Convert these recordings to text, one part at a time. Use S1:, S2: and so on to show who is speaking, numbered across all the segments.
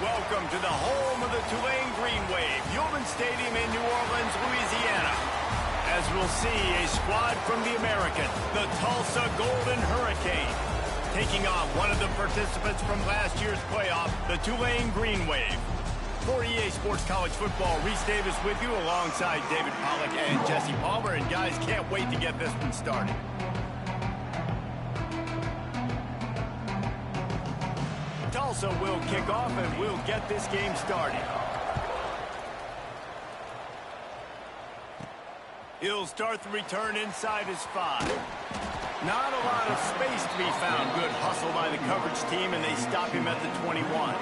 S1: Welcome to the home of the Tulane Green Wave, Human Stadium in New Orleans, Louisiana. As we'll see, a squad from the American, the Tulsa Golden Hurricane, taking on one of the participants from last year's playoff, the Tulane Green Wave. For EA Sports College Football, Reese Davis with you alongside David Pollack and Jesse Palmer. And guys, can't wait to get this one started. Tulsa will kick off and we'll get this game started. He'll start the return inside his 5. Not a lot of space to be found. Good hustle by the coverage team, and they stop him at the 21.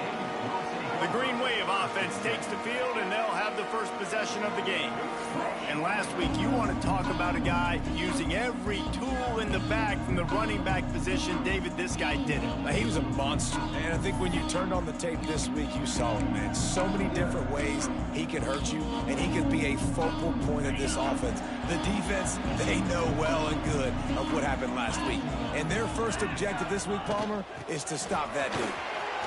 S1: The Green Wave offense takes the field, and they'll have the first possession of the game. And last week, you want to talk about a guy using every tool in the bag from the running back position. David, this guy did it.
S2: He was a monster, man. I think when you turned on the tape this week, you saw it, man. So many different ways he can hurt you, and he can be a focal point of this offense. The defense, they know well and good of what happened last week. And their first objective this week, Palmer, is to stop that dude.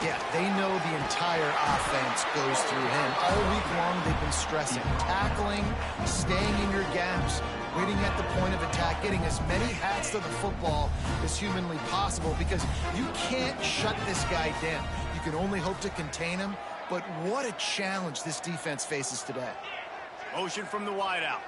S3: Yeah, they know the entire offense goes through him. All week long, they've been stressing. Tackling, staying in your gaps, waiting at the point of attack, getting as many hats to the football as humanly possible, because you can't shut this guy down. You can only hope to contain him, but what a challenge this defense faces today.
S1: Motion from the wideout.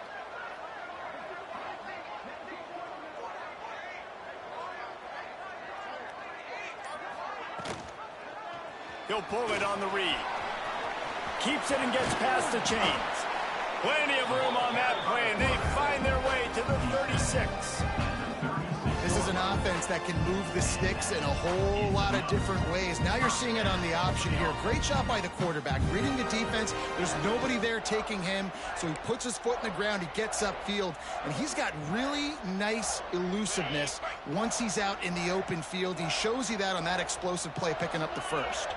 S1: He'll pull it on the read. Keeps it and gets past the chains. Plenty of room on that play, and they find their way to the 36.
S3: This is an offense that can move the sticks in a whole lot of different ways. Now you're seeing it on the option here. Great job by the quarterback. Reading the defense, there's nobody there taking him, so he puts his foot in the ground, he gets upfield, and he's got really nice elusiveness once he's out in the open field. He shows you that on that explosive play, picking up the first.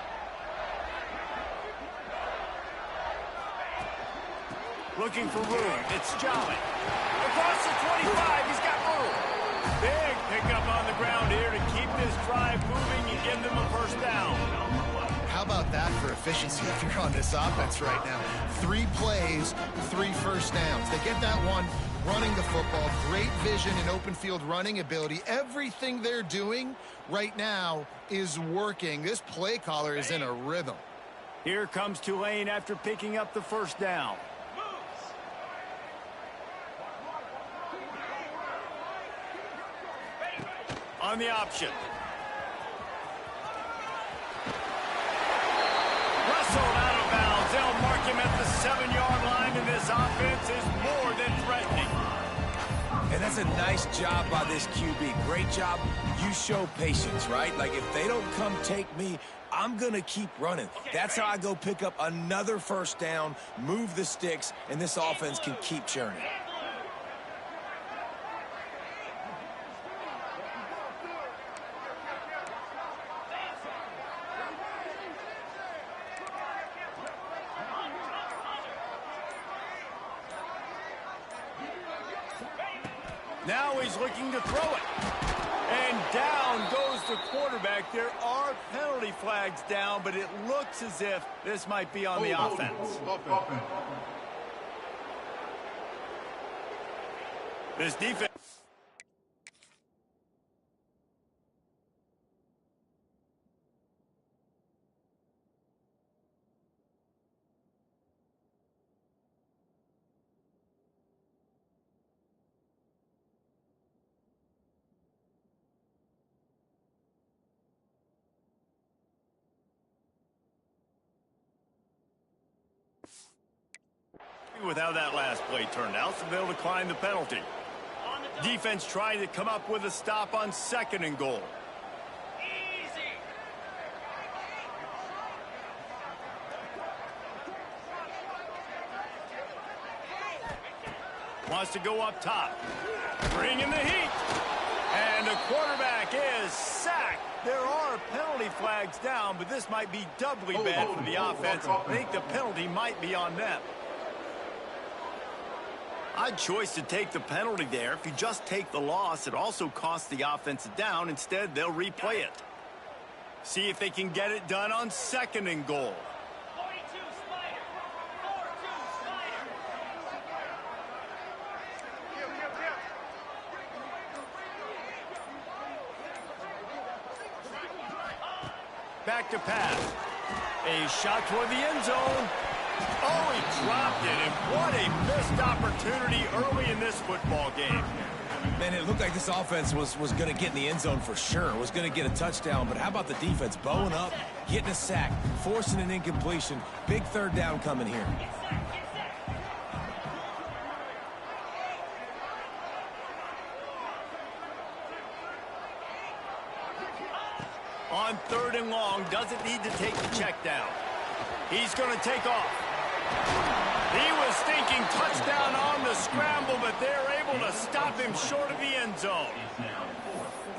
S1: Looking for room. It's Jolly. Across the 25, he's got room. Big pickup on the ground here to keep this drive moving and give them a first down.
S3: How about that for efficiency if you're on this offense right now? 3 plays, 3 first downs. They get that one running the football. Great vision and open field running ability. Everything they're doing right now is working. This play caller is in a rhythm.
S1: Here comes Tulane after picking up the first down. On the option. Wrestled out of bounds. They'll mark him at the 7-yard line, and this offense is more than threatening.
S2: And that's a nice job by this QB. Great job. You show patience, right? Like, if they don't come take me, I'm going to keep running. That's how I go pick up another first down, move the sticks, and this offense can keep churning.
S1: Now he's looking to throw it. And down goes the quarterback. There are penalty flags down, but it looks as if this might be on the offense. This defense. With how that last play turned out, so they'll decline the penalty. Defense trying to come up with a stop on 2nd and goal. Wants to go up top. Bringing the heat. And the quarterback is sacked. There are penalty flags down, but this might be doubly bad for the offense. I think the penalty might be on them. Odd choice to take the penalty there. If you just take the loss, it also costs the offense a down. Instead, they'll replay it. See if they can get it done on 2nd and goal. Back to pass. A shot toward the end zone. Oh, he dropped it, and what a missed opportunity early in this football game.
S2: Man, it looked like this offense was going to get in the end zone for sure. Was going to get a touchdown, but how about the defense bowing up, getting a sack, forcing an incompletion. Big third down coming here.
S1: On 3rd and long, doesn't need to take the check down. He's going to take off. He was thinking touchdown on the scramble, but they're able to stop him short of the end zone.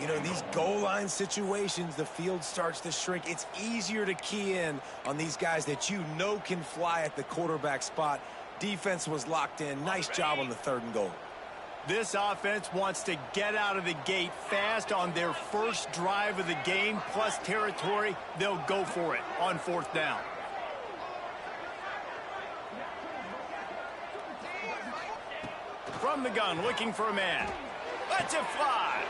S2: You know, in these goal line situations, the field starts to shrink. It's easier to key in on these guys that you know can fly at the quarterback spot. Defense was locked in. Nice job on the 3rd and goal.
S1: This offense wants to get out of the gate fast on their first drive of the game, plus territory. They'll go for it on 4th down. From the gun, looking for a man. Lets it fly.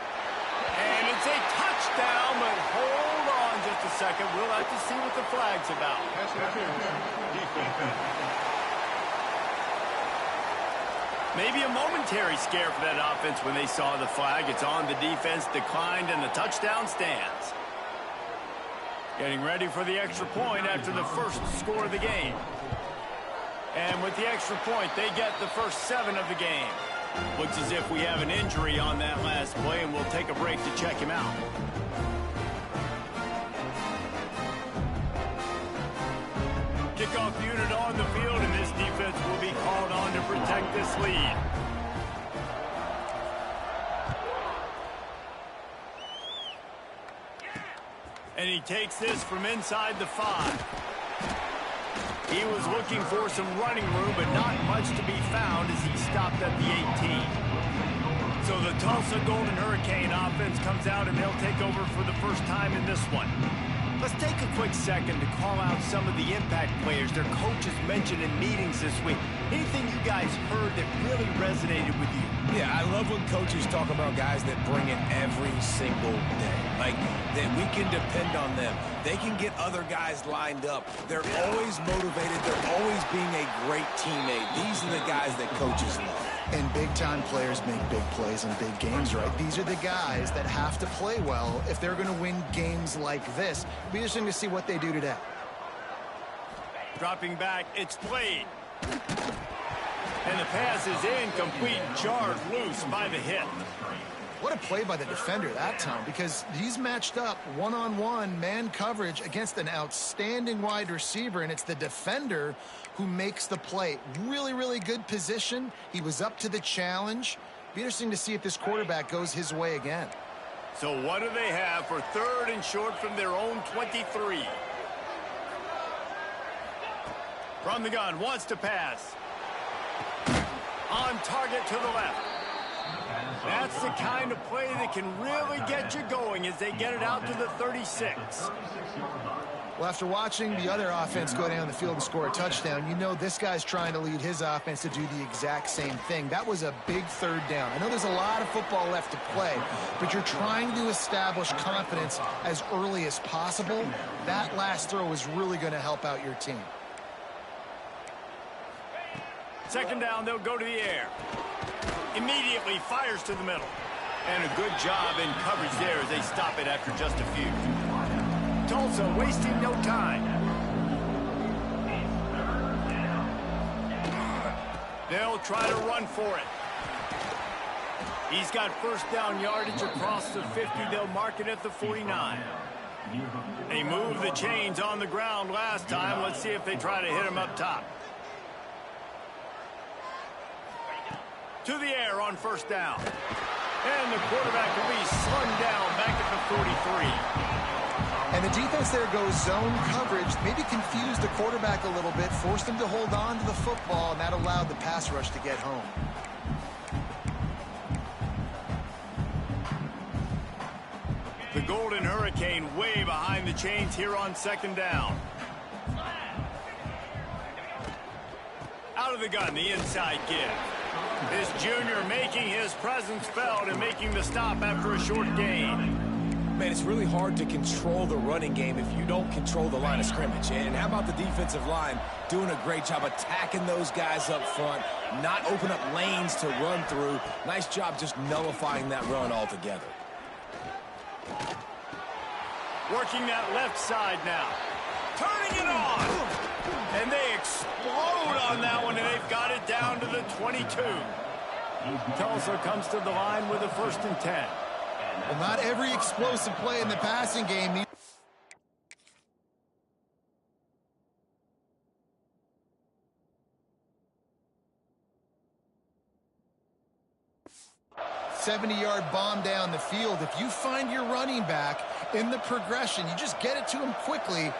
S1: And it's a touchdown, but hold on just a second. We'll have to see what the flag's about. Maybe a momentary scare for that offense when they saw the flag. It's on, the defense declined, and the touchdown stands. Getting ready for the extra point after the first score of the game. And with the extra point, they get the first 7 of the game. Looks as if we have an injury on that last play, and we'll take a break to check him out. Kickoff unit on the field, and this defense will be called on to protect this lead. And he takes this from inside the 5. He was looking for some running room, but not much to be found as he stopped at the 18. So the Tulsa Golden Hurricane offense comes out, and they'll take over for the first time in this one. Let's take a quick second to call out some of the impact players their coaches mentioned in meetings this week. Anything you guys heard that really resonated with you?
S2: Yeah, I love when coaches talk about guys that bring it every single day. Like, that we can depend on them. They can get other guys lined up. They're always motivated. They're always being a great teammate. These are the guys that coaches love.
S3: And big-time players make big plays in big games, right? These are the guys that have to play well if they're going to win games like this. It'll be interesting to see what they do today.
S1: Dropping back, it's played. And the pass is incomplete, jarred loose by the hit.
S3: What a play by the defender that time, because he's matched up one-on-one man coverage against an outstanding wide receiver, and it's the defender who makes the play. Really, really good position. He was up to the challenge. Be interesting to see if this quarterback goes his way again.
S1: So what do they have for 3rd and short from their own 23? From the gun, wants to pass. On target to the left. That's the kind of play that can really get you going as they get it out to the 36.
S3: Well, after watching the other offense go down the field and score a touchdown, you know this guy's trying to lead his offense to do the exact same thing. That was a big 3rd down. I know there's a lot of football left to play, but you're trying to establish confidence as early as possible. That last throw is really going to help out your team.
S1: 2nd down, they'll go to the air. Immediately fires to the middle. And a good job in coverage there as they stop it after just a few. Tulsa wasting no time. They'll try to run for it. He's got 1st down yardage across the 50. They'll mark it at the 49. They moved the chains on the ground last time. Let's see if they try to hit him up top. To the air on 1st down. And the quarterback will be slung down back at the 43.
S3: And the defense there goes zone coverage, maybe confused the quarterback a little bit, forced him to hold on to the football, and that allowed the pass rush to get home.
S1: The Golden Hurricane way behind the chains here on 2nd down. Out of the gun, the inside give. This junior making his presence felt and making the stop after a short gain.
S2: Man, it's really hard to control the running game if you don't control the line of scrimmage. And how about the defensive line doing a great job attacking those guys up front, not open up lanes to run through. Nice job just nullifying that run altogether.
S1: Working that left side now. Turning it on. And they explode on that one, and they've got it down to the 22. Tulsa comes to the line with a 1st and 10.
S3: Well, not every explosive play in the passing game needs 70-yard bomb down the field. If you find your running back in the progression, you just get it to him quickly.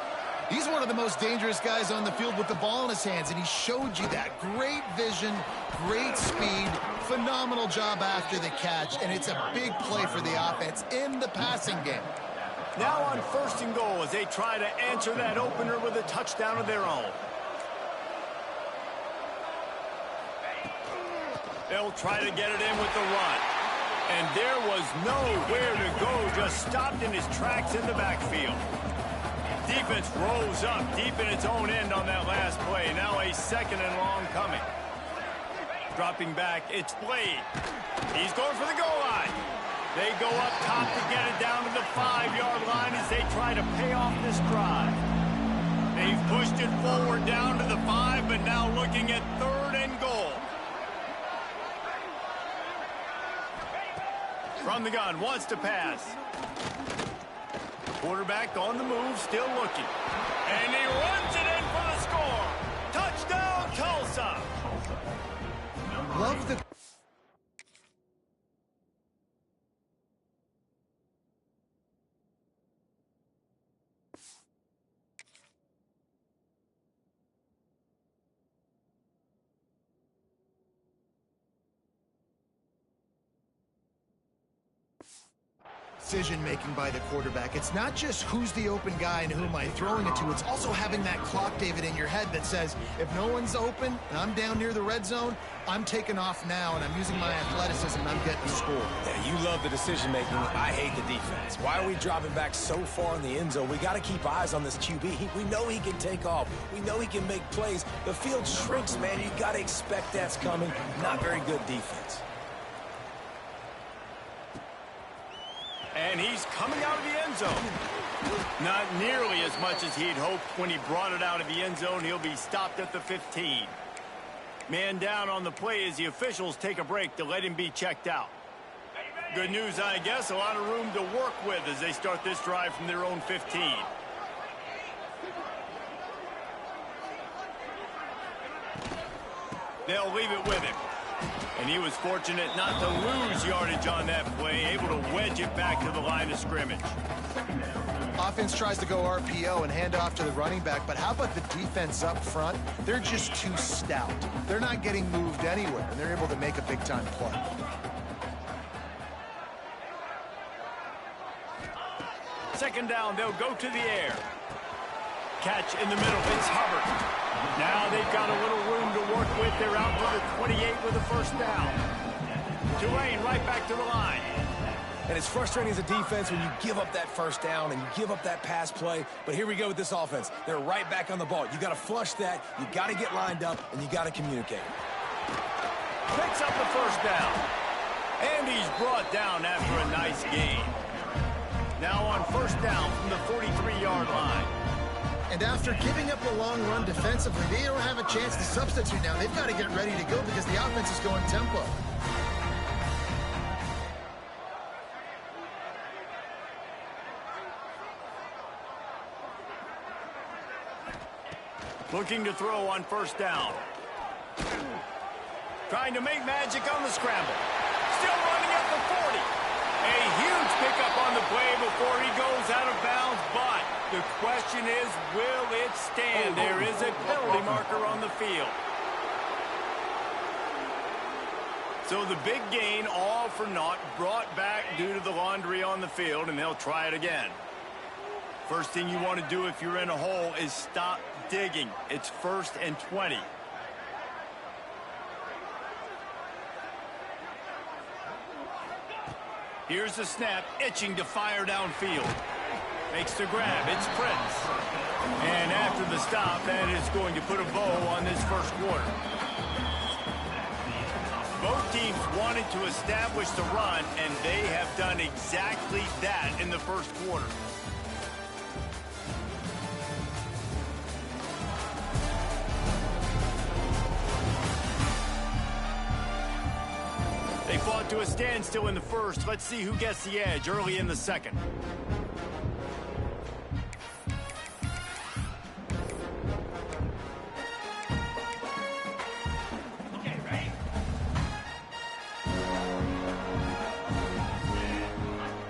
S3: He's one of the most dangerous guys on the field with the ball in his hands, and he showed you that. Great vision, great speed, phenomenal job after the catch, and it's a big play for the offense in the passing game.
S1: Now on 1st and goal as they try to answer that opener with a touchdown of their own. They'll try to get it in with the run. And there was nowhere to go, just stopped in his tracks in the backfield. Defense rose up deep in its own end on that last play. Now a 2nd and long coming. Dropping back, it's Blade. He's going for the goal line. They go up top to get it down to the 5-yard line as they try to pay off this drive. They've pushed it forward down to the 5, but now looking at 3rd and goal. From the gun, wants to pass. Quarterback on the move, still looking. And he runs it in for the score. Touchdown, Tulsa.
S3: Love the... decision-making by the quarterback. It's not just who's the open guy and who am I throwing it to. It's also having that clock, David, in your head that says, if no one's open and I'm down near the red zone, I'm taking off now, and I'm using my athleticism, and I'm getting a score.
S2: Yeah, you love the decision-making. I hate the defense. Why are we dropping back so far in the end zone? We got to keep eyes on this QB. We know he can take off. We know he can make plays. The field shrinks, man. You got to expect that's coming. Not very good defense.
S1: And he's coming out of the end zone. Not nearly as much as he'd hoped when he brought it out of the end zone. He'll be stopped at the 15. Man down on the play as the officials take a break to let him be checked out. Good news, I guess. A lot of room to work with as they start this drive from their own 15. They'll leave it with him. And he was fortunate not to lose yardage on that play, able to wedge it back to the line of scrimmage.
S3: Offense tries to go RPO and hand off to the running back, but how about the defense up front? They're just too stout. They're not getting moved anywhere, and they're able to make a big-time play.
S1: Second down, they'll go to the air. Catch in the middle, it's Hubbard. Now they've got a little room to work with. They're out to the 28 with a 1st down. Tulane right back to the line.
S2: And it's frustrating as a defense when you give up that 1st down and you give up that pass play. But here we go with this offense. They're right back on the ball. You got to flush that. You got to get lined up, and you got to communicate.
S1: Picks up the 1st down. And he's brought down after a nice gain. Now on 1st down from the 43-yard line.
S3: And after giving up a long run defensively, they don't have a chance to substitute now. They've got to get ready to go because the offense is going tempo.
S1: Looking to throw on 1st down. Trying to make magic on the scramble. Still running at the 40. A huge pickup on the play before he goes out of bounds, but the question is, will it stand? There is a penalty marker on the field. So the big gain, all for naught, brought back due to the laundry on the field, and they'll try it again. First thing you want to do if you're in a hole is stop digging. It's 1st and 20. Here's the snap, itching to fire downfield. Makes the grab, it's Prince. And after the stop, that is going to put a bow on this first quarter. Both teams wanted to establish the run, and they have done exactly that in the first quarter. They fought to a standstill in the first. Let's see who gets the edge early in the second.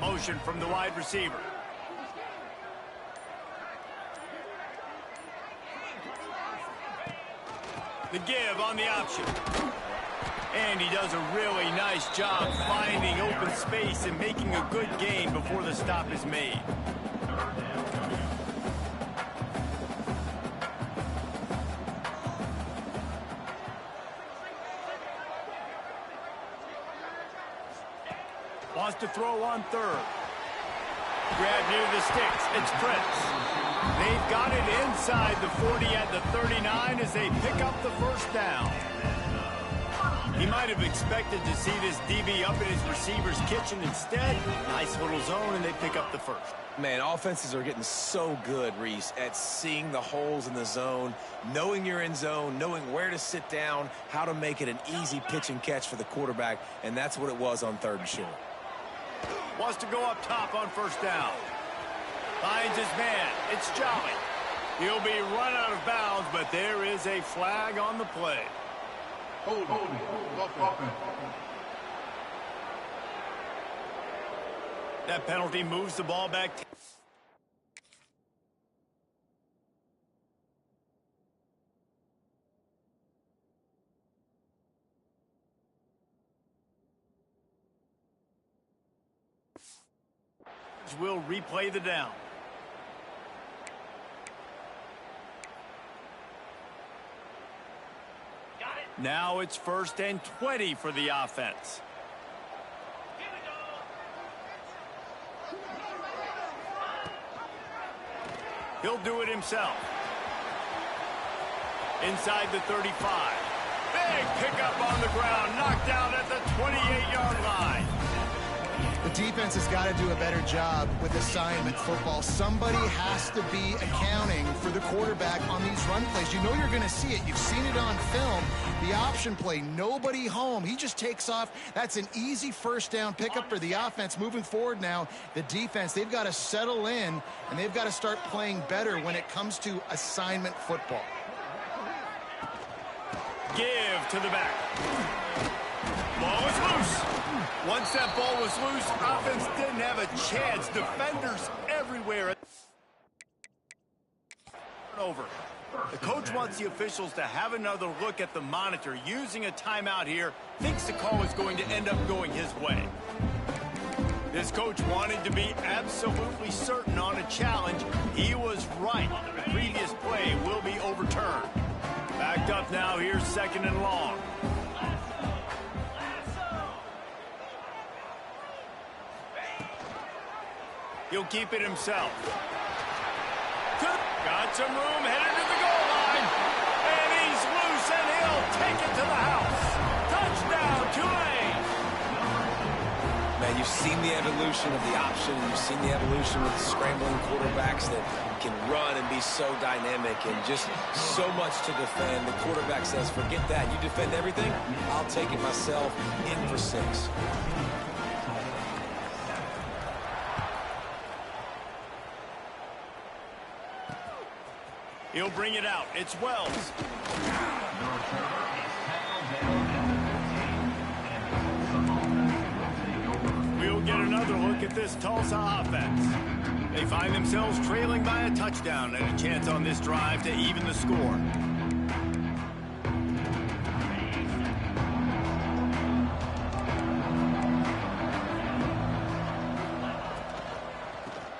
S1: Motion from the wide receiver. The give on the option. And he does a really nice job finding open space and making a good gain before the stop is made. Wants to throw on third. Grab near the sticks. It's Prince. They've got it inside the 40 at the 39 as they pick up the first down. He might have expected to see this DB up in his receiver's kitchen. Instead, nice little zone, and they pick up the first.
S2: Man, offenses are getting so good, Reese, at seeing the holes in the zone, knowing you're in zone, knowing where to sit down, how to make it an easy pitch and catch for the quarterback, and that's what it was on third and short.
S1: Wants to go up top on first down. Finds his man. It's Jolly. He'll be run out of bounds, but there is a flag on the play.
S4: Hold.
S1: That penalty moves the ball back. Will replay the down. Now it's 1st and 20 for the offense. He'll do it himself. Inside the 35. Big pickup on the ground, knocked down at the 28-yard line.
S3: The defense has got to do a better job with assignment football. Somebody has to be accounting for the quarterback on these run plays. You know you're going to see it. You've seen it on film. The option play, nobody home. He just takes off. That's an easy first down pickup for the offense. Moving forward now, the defense, they've got to settle in, and they've got to start playing better when it comes to assignment football.
S1: Give to the back. Ball is loose. Once that ball was loose, offense didn't have a chance. Defenders everywhere. Over. The coach wants the officials to have another look at the monitor. Using a timeout here, thinks the call is going to end up going his way. This coach wanted to be absolutely certain on a challenge. He was right. The previous play will be overturned. Backed up now, here's 2nd and long. He'll keep it himself. Got some room, headed to the goal line. And he's loose, and he'll take it to the house. Touchdown, Tulane.
S2: Man, you've seen the evolution of the option. You've seen the evolution with the scrambling quarterbacks that can run and be so dynamic and just so much to defend. The quarterback says, forget that. You defend everything, I'll take it myself. In for 6.
S1: He'll bring it out. It's Wells. We'll get another look at this Tulsa offense. They find themselves trailing by a touchdown and a chance on this drive to even the score.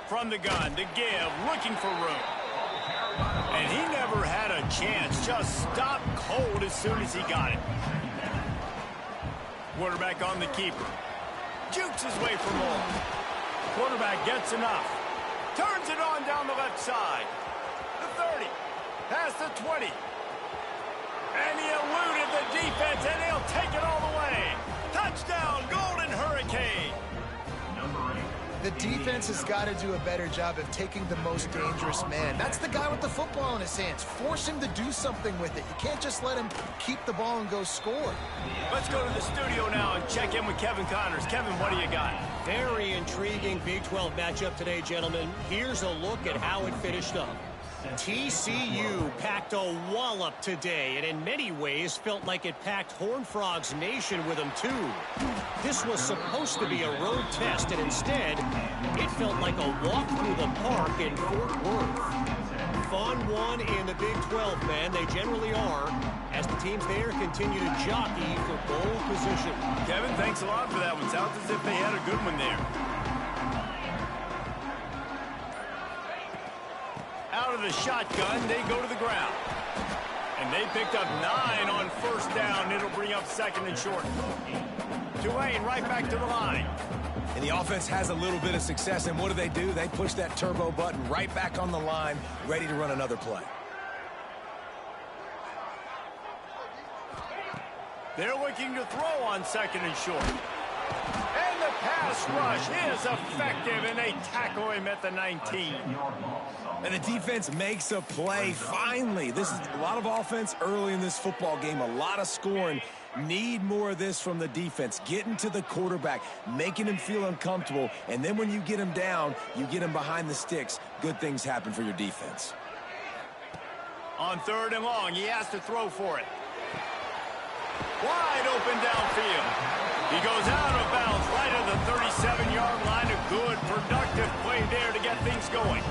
S1: From the gun, to give, looking for room. And he never had a chance, just stopped cold as soon as he got it. Quarterback on the keeper. Jukes his way for more. Quarterback gets enough. Turns it on down the left side. The 30. Past the 20. And he eluded the defense, and he'll take it all the way. Touchdown, Golden Hurricane.
S3: The defense has got to do a better job of taking the most dangerous man. That's the guy with the football in his hands. Force him to do something with it. You can't just let him keep the ball and go score.
S1: Let's go to the studio now and check in with Kevin Connors. Kevin, what do you got?
S4: Very intriguing Big 12 matchup today, gentlemen. Here's a look at how it finished up. TCU packed a wallop today, and in many ways felt like it packed Horned Frogs Nation with them too. This was supposed to be a road test, and instead, it felt like a walk through the park in Fort Worth. Fun one in the Big 12, man. They generally are, as the teams there continue to jockey for bowl position.
S1: Kevin, thanks a lot for that one. Sounds as if they had a good one there. Out of the shotgun, they go to the ground. And they picked up 9 on first down. It'll bring up second and short. Tulane right back to the line.
S2: And the offense has a little bit of success, and what do? They push that turbo button right back on the line, ready to run another play.
S1: They're looking to throw on second and short. And the pass rush is effective, and they tackle him at the 19.
S2: And the defense makes a play, finally. This is a lot of offense early in this football game, a lot of scoring. Need more of this from the defense. Getting to the quarterback, making him feel uncomfortable, and then when you get him down, you get him behind the sticks. Good things happen for your defense.
S1: On third and long, he has to throw for it. Wide open downfield. He goes out of bounds right at the 37-yard line. A good, productive play there to get things going.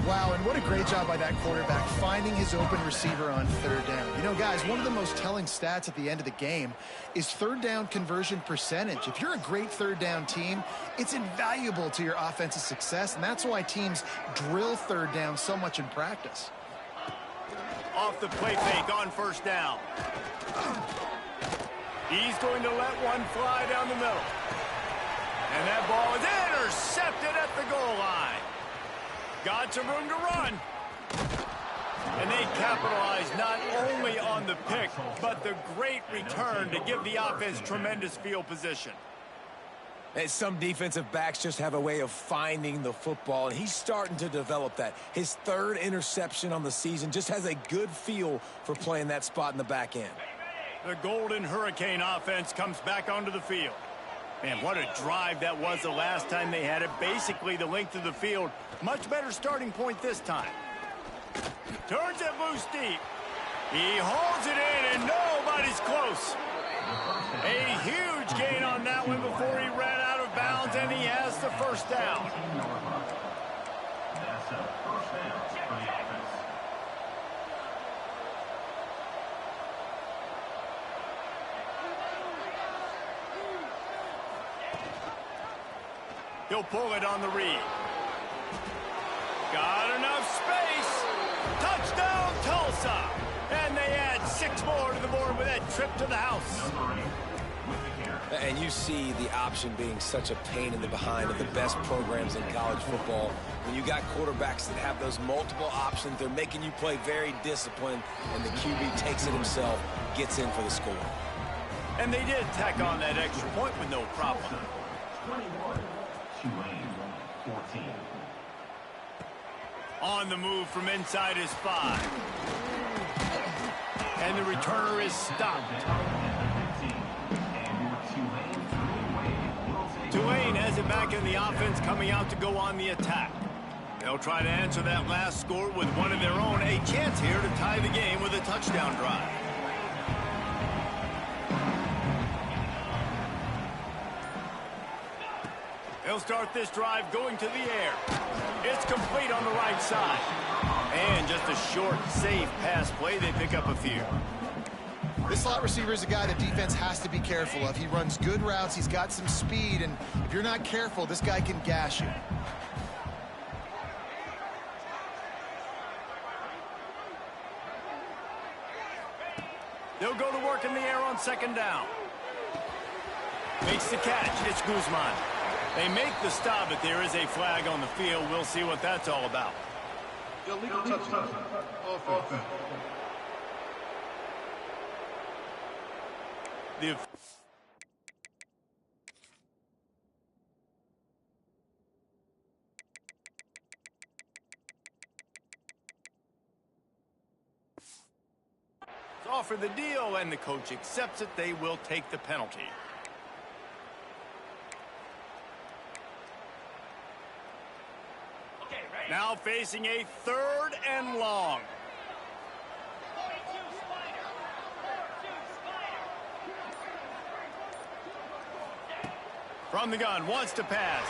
S3: Wow, and what a great job by that quarterback finding his open receiver on third down. You know, guys, one of the most telling stats at the end of the game is third down conversion percentage. If you're a great third down team, it's invaluable to your offensive success, and that's why teams drill third down so much in practice.
S1: Off the play fake on first down. He's going to let one fly down the middle. And that ball is intercepted at the goal line. Got some room to run. And they capitalize not only on the pick, but the great return to give the offense tremendous field position.
S2: And some defensive backs just have a way of finding the football, and he's starting to develop that. His third interception on the season, just has a good feel for playing that spot in the back end.
S1: The Golden Hurricane offense comes back onto the field. Man, what a drive that was the last time they had it. Basically the length of the field. Much better starting point this time. Turns it loose deep. He holds it in, and nobody's close. A huge gain on that one before he ran out of bounds, and he has the first down.
S5: That's a first down for the offense.
S1: He'll pull it on the read. Got enough space. Touchdown, Tulsa. And they add 6 more to the board with that trip to the house.
S2: And you see the option being such a pain in the behind of the best programs in college football. When you got quarterbacks that have those multiple options, they're making you play very disciplined, and the QB takes it himself, gets in for the score.
S1: And they did tack on that extra point with no problem.
S5: 21, Tulane 14.
S1: On the move from inside his 5. And the returner is stopped. Tulane has it back in the offense, coming out to go on the attack. They'll try to answer that last score with one of their own. A chance here to tie the game with a touchdown drive. They'll start this drive going to the air. It's complete on the right side. And just a short, safe pass play. They pick up a few.
S3: This slot receiver is a guy the defense has to be careful of. He runs good routes. He's got some speed, and if you're not careful, this guy can gash you. They'll go to work in the air on second down.
S1: Makes the catch. It's Guzman. They make the stop, but there is a flag on the field. We'll see what that's all about.
S6: Illegal touchdown. Offense.
S1: The offer the deal, and the coach accepts it. They will take the penalty. Now facing a 3rd and long. From the gun, wants to pass.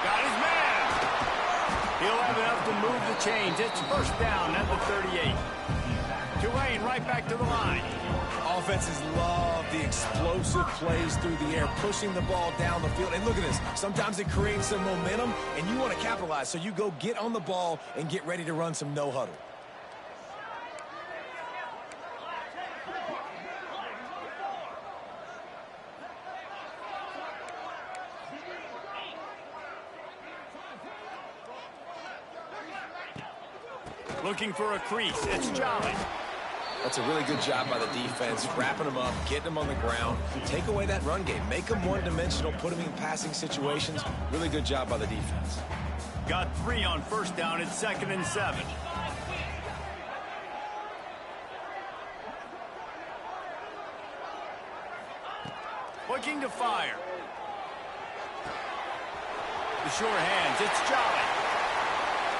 S1: Got his man. He'll have enough to move the chains. It's first down at the 38. Tulane right back to the line.
S2: Offenses love the explosive plays through the air, pushing the ball down the field. And look at this. Sometimes it creates some momentum, and you want to capitalize. So you go get on the ball and get ready to run some no huddle.
S1: Looking for a crease. It's Jolly.
S2: That's a really good job by the defense, wrapping them up, getting them on the ground. Take away that run game. Make them one-dimensional, put them in passing situations. Really good job by the defense.
S1: Got 3 on first down. It's 2nd and 7. Looking to fire. The sure hands. It's Jolly.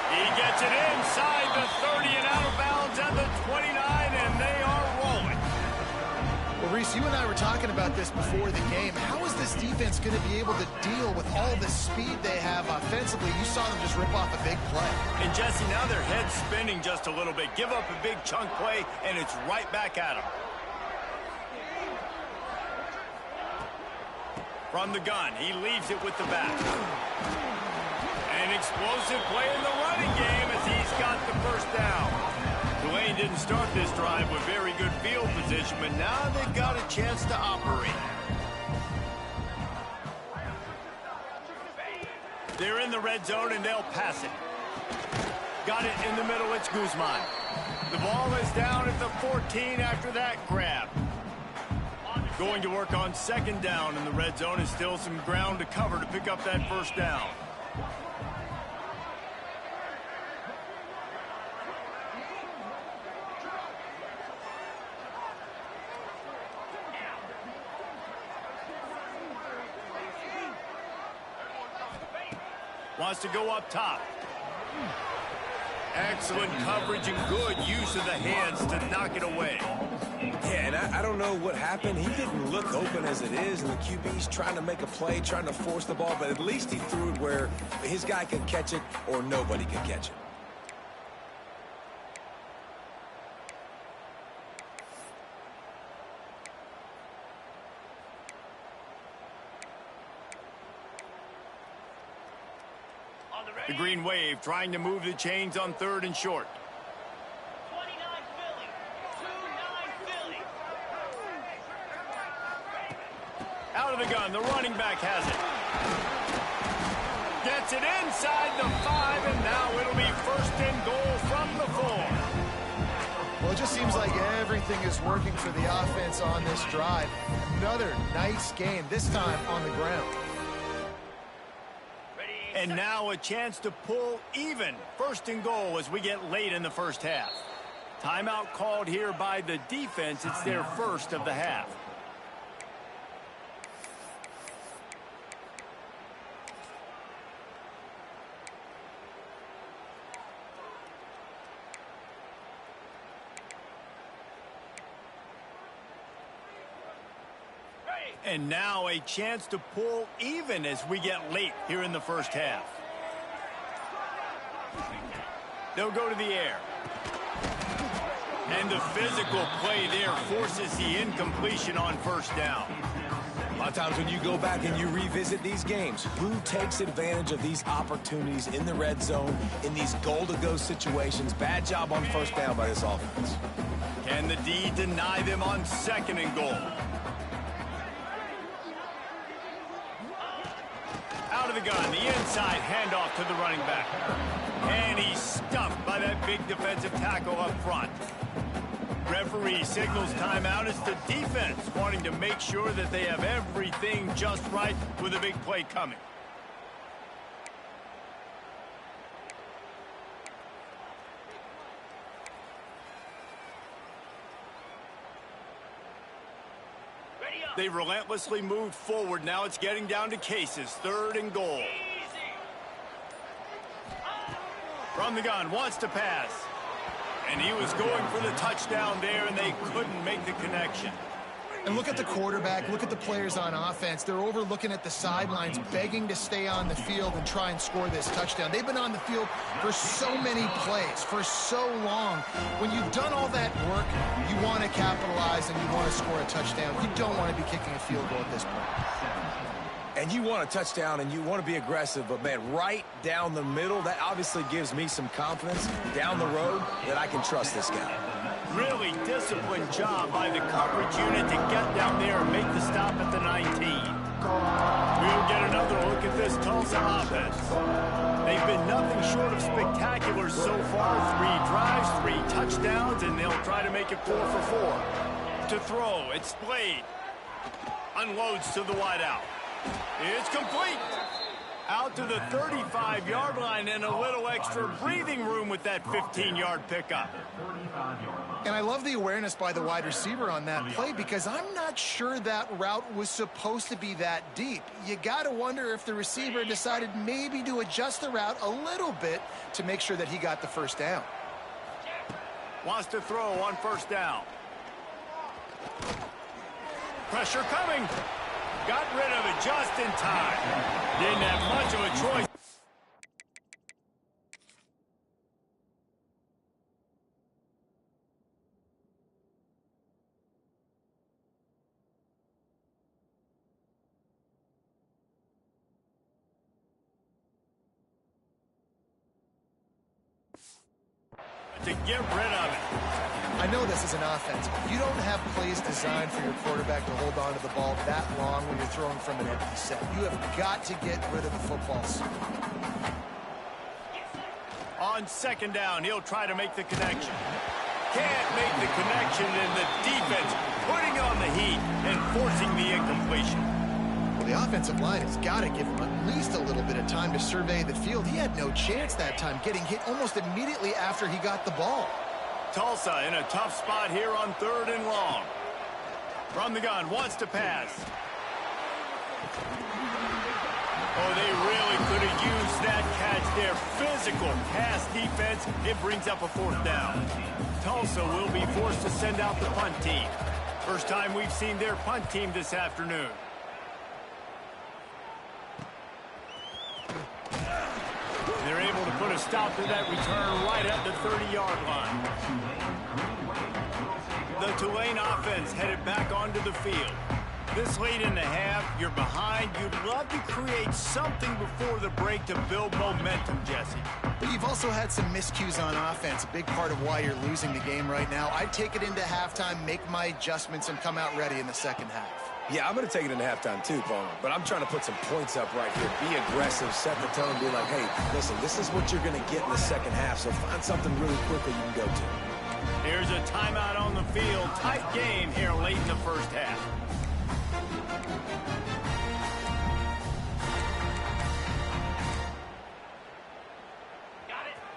S1: He gets it inside the 30 and out of bounds at the 29, and they are rolling.
S3: Well, Reese, you and I were talking about this before the game. How is this defense going to be able to deal with all the speed they have offensively? You saw them just rip off a big play.
S1: And, Jesse, now their head's spinning just a little bit. Give up a big chunk play, and it's right back at them. From the gun, he leaves it with the back. An explosive play in the running game as he's got the first down. Tulane didn't start this drive with very good field position, but now they've got a chance to operate. They're in the red zone, and they'll pass it. Got it in the middle. It's Guzman. The ball is down at the 14 after that grab. Going to work on 2nd down in the red zone, and still some ground to cover to pick up that first down. Wants to go up top. Excellent coverage and good use of the hands to knock it away.
S2: Yeah, and I don't know what happened. He didn't look open as it is, and the QB's trying to make a play, trying to force the ball, but at least he threw it where his guy could catch it or nobody could catch it.
S1: The green wave trying to move the chains on 3rd and short.
S7: 29 Philly. 2-9 Philly.
S1: Out of the gun, the running back has it. Gets it inside the 5, and now it'll be 1st and goal from the 4.
S3: Well, it just seems like everything is working for the offense on this drive. Another nice game, this time on the ground.
S1: And now a chance to pull even. 1st and goal as we get late in the first half. Timeout called here by the defense. It's their first of the half. And now a chance to pull even as we get late here in the first half. They'll go to the air. And the physical play there forces the incompletion on 1st down.
S2: A lot of times when you go back and you revisit these games, who takes advantage of these opportunities in the red zone, in these goal-to-go situations? Bad job on 1st down by this offense.
S1: Can the D deny them on 2nd and goal? the gun, the inside handoff to the running back. And he's stuffed by that big defensive tackle up front. Referee signals timeout. It's the defense wanting to make sure that they have everything just right with a big play coming. They relentlessly moved forward. Now it's getting down to cases. 3rd and goal. From the gun, wants to pass. And he was going for the touchdown there, and they couldn't make the connection.
S3: And look at the quarterback, look at the players on offense. They're over looking at the sidelines, begging to stay on the field and try and score this touchdown. They've been on the field for so many plays, for so long. When you've done all that work, you want to capitalize and you want to score a touchdown. You don't want to be kicking a field goal at this point.
S2: And you want a touchdown and you want to be aggressive, but man, right down the middle, that obviously gives me some confidence down the road that I can trust this guy.
S1: Really disciplined job by the coverage unit to get down there and make the stop at the 19. We'll get another look at this Tulsa offense. They've been nothing short of spectacular so far. 3 drives, 3 touchdowns, and they'll try to make it 4 for 4. To throw, it's Blade. Unloads to the wideout. It's complete. Out to the 35-yard line and a little extra breathing room with that 15-yard pickup.
S3: And I love the awareness by the wide receiver on that play because I'm not sure that route was supposed to be that deep. You got to wonder if the receiver decided maybe to adjust the route a little bit to make sure that he got the first down.
S1: Wants to throw on 1st down. Pressure coming. Got rid of it just in time. Didn't have much of a choice. To get rid of it.
S3: I know this is an offense, but you don't have plays designed for your quarterback to hold on to the ball that long when you're throwing from an empty set. You have got to get rid of the football.
S1: On 2nd down, he'll try to make the connection. Can't make the connection, and the defense putting on the heat and forcing the incompletion.
S3: Well, the offensive line has got to give him at least a little bit of time to survey the field. He had no chance that time, getting hit almost immediately after he got the ball.
S1: Tulsa in a tough spot here on 3rd and long. From the gun, wants to pass. Oh, they really could have used that catch there. Physical pass defense. It brings up a 4th down. Tulsa will be forced to send out the punt team. First time we've seen their punt team this afternoon. They're able to put a stop to that return right at the 30-yard line. The Tulane offense headed back onto the field. This late in the half, you're behind. You'd love to create something before the break to build momentum, Jesse.
S3: But you've also had some miscues on offense, a big part of why you're losing the game right now. I'd take it into halftime, make my adjustments, and come out ready in the 2nd half.
S2: Yeah, I'm going to take it into halftime too, Paul. But I'm trying to put some points up right here. Be aggressive, set the tone, be like, hey, listen, this is what you're going to get in the 2nd half, so find something really quickly you can go to.
S1: Here's a timeout on the field. Tight game here late in the 1st half.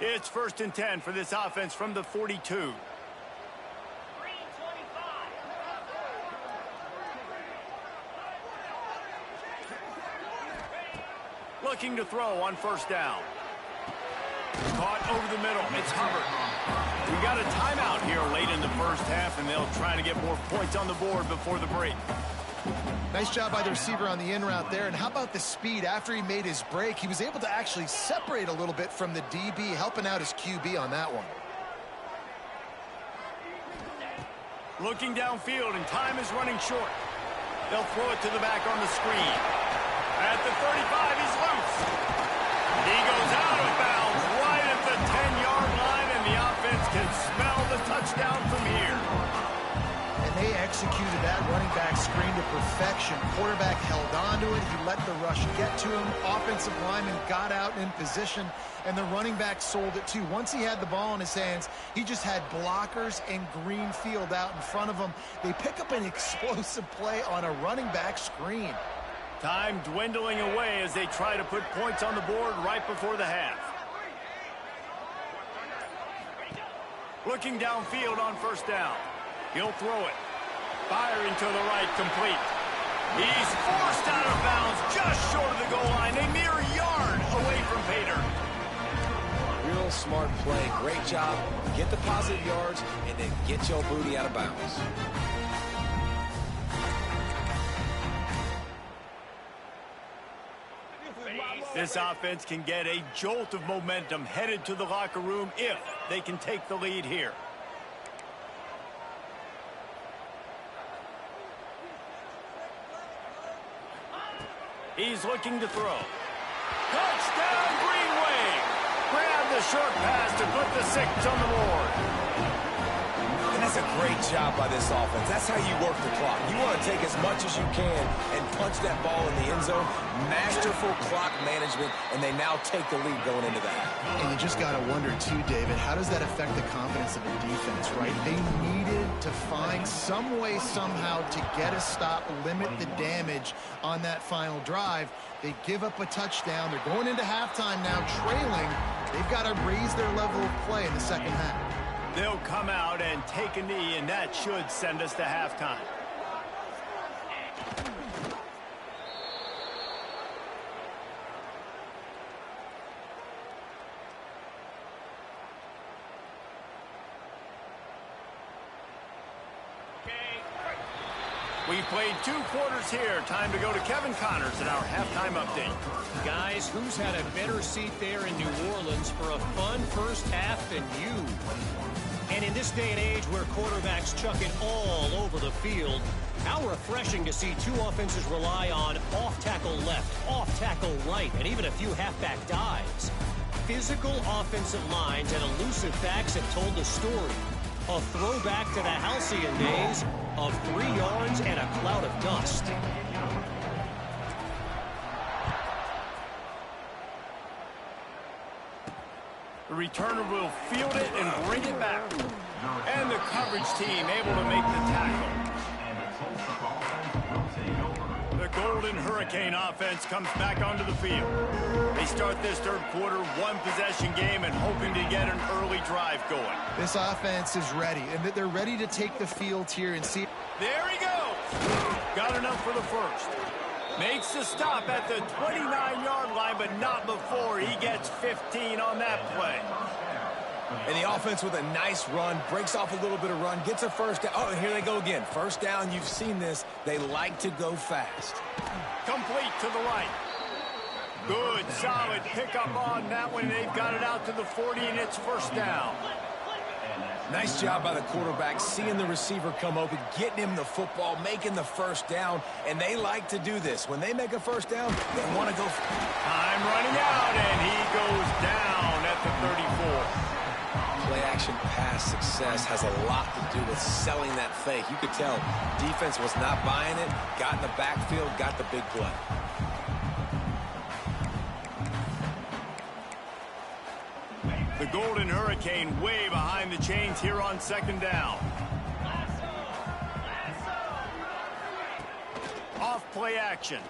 S1: It's 1st and 10 for this offense from the 42. Looking to throw on 1st down. Caught over the middle. It's Hubbard. We got a timeout here late in the 1st half, and they'll try to get more points on the board before the break.
S3: Nice job by the receiver on the in route there. And how about the speed? After he made his break, he was able to actually separate a little bit from the DB, helping out his QB on that one.
S1: Looking downfield, and time is running short. They'll throw it to the back on the screen. At the 35, he's loose. He goes out of bounds right at the 10-yard line, and the offense can smell the touchdown from here.
S3: And they executed that running back screen to perfection. Quarterback held on to it. He let the rush get to him. Offensive lineman got out in position, and the running back sold it too. Once he had the ball in his hands, he just had blockers and green field out in front of him. They pick up an explosive play on a running back screen.
S1: Time dwindling away as they try to put points on the board right before the half. Looking downfield on first down. He'll throw it. Firing to the right, complete. He's forced out of bounds just short of the goal line. A mere yard away from Pater.
S2: Real smart play. Great job. Get the positive yards and then get your booty out of bounds.
S1: This offense can get a jolt of momentum headed to the locker room if they can take the lead here. He's looking to throw. Touchdown, Green Wave! Grab the short pass to put the 6 on the board.
S2: And that's a great job by this offense. That's how you work the clock. You want to take as much as you can and punch that ball in the end zone. Masterful clock management, and they now take the lead going into that.
S3: And you just got to wonder, too, David, how does that affect the confidence of the defense, right? They needed to find some way, somehow, to get a stop, limit the damage on that final drive. They give up a touchdown. They're going into halftime now, trailing. They've got to raise their level of play in the second half.
S1: They'll come out and take a knee, and that should send us to halftime. We played 2 quarters here. Time to go to Kevin Connors in our halftime update.
S4: Guys, who's had a better seat there in New Orleans for a fun first half than you? And in this day and age where quarterbacks chuck it all over the field, how refreshing to see 2 offenses rely on off-tackle left, off-tackle right, and even a few halfback dives. Physical offensive lines and elusive backs have told the story. A throwback to the halcyon days of 3 yards and a cloud of dust.
S1: The returner will field it and bring it back. And the coverage team able to make the tackle. The Golden Hurricane offense comes back onto the field. They start this third quarter 1-possession game and hoping to get an early drive going.
S3: This offense is ready, and they're ready to take the field here and see.
S1: There he goes. Got enough for the first. Makes the stop at the 29-yard line, but not before he gets 15 on that play.
S2: And the offense with a nice run, breaks off a little bit of run, gets a first down. Oh, here they go again. First down, you've seen this. They like to go fast.
S1: Complete to the right. Good, solid pickup on that one. They've got it out to the 40, and it's first down.
S2: Nice job by the quarterback, seeing the receiver come open, getting him the football, making the first down, and they like to do this. When they make a first down, they want to go.
S1: Time running out, and he goes down at the 34.
S2: Play-action pass success has a lot to do with selling that fake. You could tell defense was not buying it, got in the backfield, got the big play.
S1: The Golden Hurricane way behind the chains here on second down. Off play action.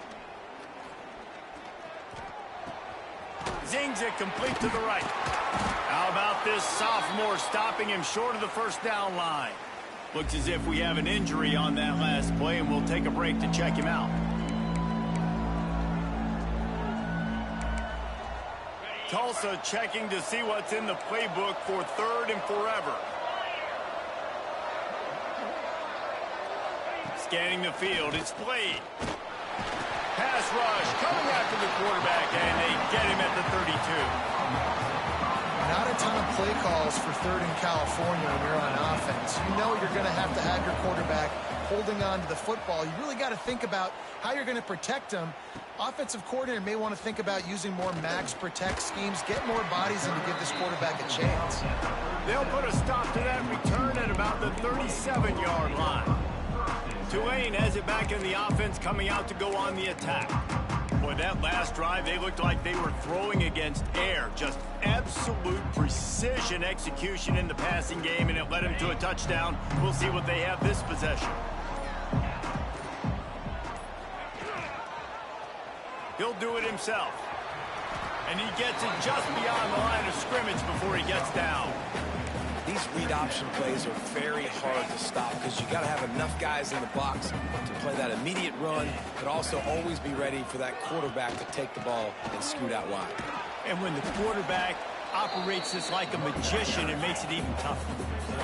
S1: Zings it complete to the right. How about this sophomore stopping him short of the first down line? Looks as if we have an injury on that last play, and we'll take a break to check him out. Tulsa checking to see what's in the playbook for third and forever. Scanning the field, it's played. Pass rush coming after the quarterback, and they get him at the 32.
S3: Not a ton of play calls for third in California when you're on offense. You know you're going to have your quarterback holding on to the football. You really got to think about how you're going to protect him. Offensive coordinator may want to think about using more max protect schemes, get more bodies in to give this quarterback a chance.
S1: They'll put a stop to that return at about the 37-yard line. Tulane has it back in the offense, coming out to go on the attack. Boy, that last drive, they looked like they were throwing against air. Just absolute precision execution in the passing game, and it led them to a touchdown. We'll see what they have this possession. He'll do it himself. And he gets it just beyond the line of scrimmage before he gets down.
S2: These read option plays are very hard to stop because you got to have enough guys in the box to play that immediate run, but also always be ready for that quarterback to take the ball and scoot out wide.
S1: And when the quarterback operates this like a magician, it makes it even tougher.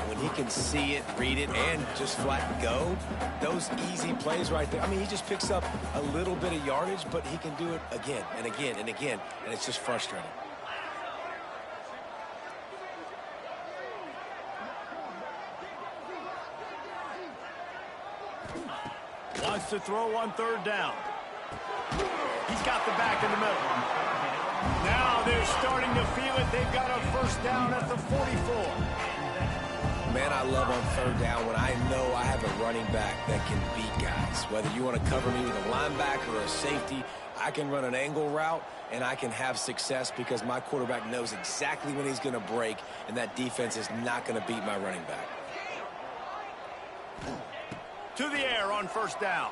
S2: When he can see it, read it, and just flat go, those easy plays right there. I mean, he just picks up a little bit of yardage, but he can do it again and again and again, and it's just frustrating.
S1: Wants to throw on third down. He's got the back in the middle. Now they're starting to feel it. They've got a first down at the 44.
S2: Man, I love on third down when I know I have a running back that can beat guys. Whether you want to cover me with a linebacker or a safety, I can run an angle route, and I can have success because my quarterback knows exactly when he's going to break, and that defense is not going to beat my running back.
S1: To the air on first down.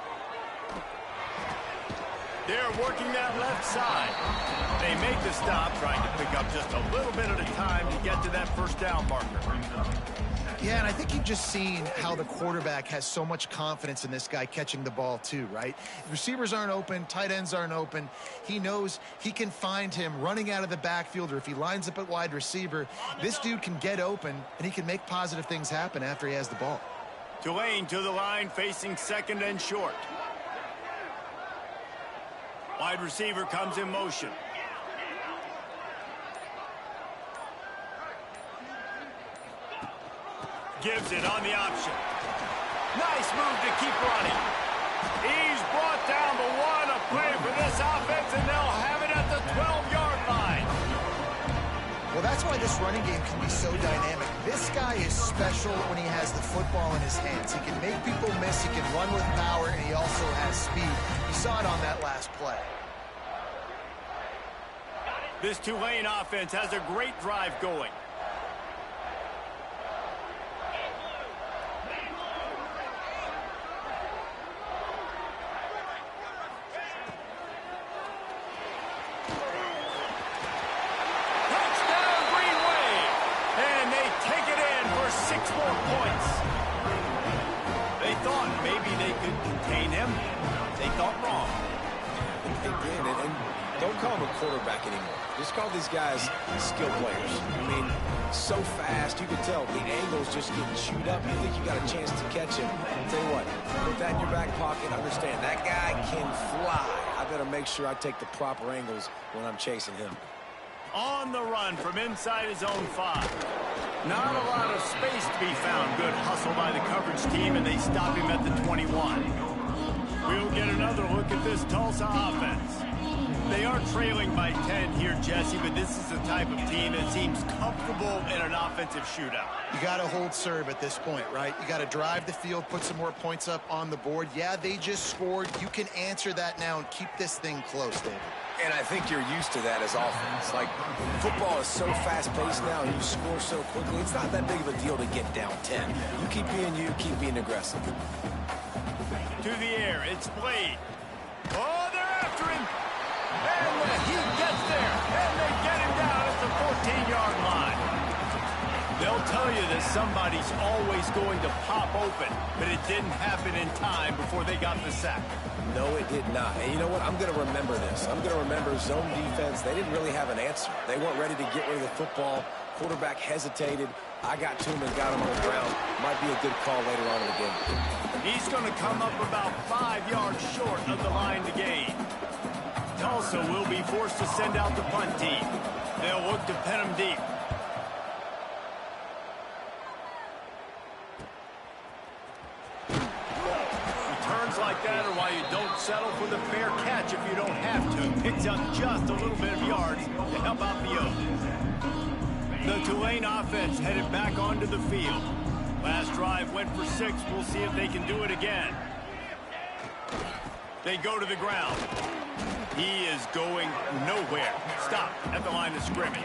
S1: They're working that left side. They make the stop, trying to pick up just a little bit at a time to get to that first down marker.
S3: Yeah, and I think you've just seen how the quarterback has so much confidence in this guy catching the ball too, right? Receivers aren't open, tight ends aren't open. He knows he can find him running out of the backfield, or if he lines up at wide receiver, this dude can get open, and he can make positive things happen after he has the ball.
S1: Tulane to the line, facing second and short. Wide receiver comes in motion. Gives it on the option. Nice move to keep running. He's brought down the one, a play for this offense, and they'll have it at the 12-yard line.
S3: Well, that's why this running game can be so dynamic. This guy is special when he has the football in his hands. He can make people miss, he can run with power, and he also has speed. You saw it on that last play.
S1: This Tulane offense has a great drive going.
S2: Quarterback anymore. Just call these guys skill players. I mean, so fast, you can tell the angle's just getting chewed up. You think you got a chance to catch him. I'll tell you what, put that in your back pocket. Understand, that guy can fly. I better make sure I take the proper angles when I'm chasing him.
S1: On the run from inside his own 5. Not a lot of space to be found. Good hustle by the coverage team, and they stop him at the 21. We'll get another look at this Tulsa offense. They are trailing by 10 here, Jesse, but this is the type of team that seems comfortable in an offensive shootout.
S3: You got to hold serve at this point, right? You got to drive the field, put some more points up on the board. Yeah, they just scored. You can answer that now and keep this thing close, David.
S2: And I think you're used to that as offense. Like, football is so fast-paced now, and you score so quickly, it's not that big of a deal to get down 10. You keep being aggressive.
S1: To the air, it's Blade. Oh, they're after him. And he gets there, and they get him down at the 14-yard line. They'll tell you that somebody's always going to pop open, but it didn't happen in time before they got the sack.
S2: No, it did not. And you know what? I'm going to remember this. I'm going to remember zone defense. They didn't really have an answer. They weren't ready to get rid of the football. Quarterback hesitated. I got to him and got him on the ground. Might be a good call later on in the game.
S1: He's going to come up about 5 yards short of the line to gain. Tulsa will be forced to send out the punt team. They'll look to pin him deep. Returns like that are why you don't settle for the fair catch if you don't have to. Picks up just a little bit of yards to help out the O's. The Tulane offense headed back onto the field. Last drive went for 6. We'll see if they can do it again. They go to the ground. He is going nowhere. Stop at the line of scrimmage.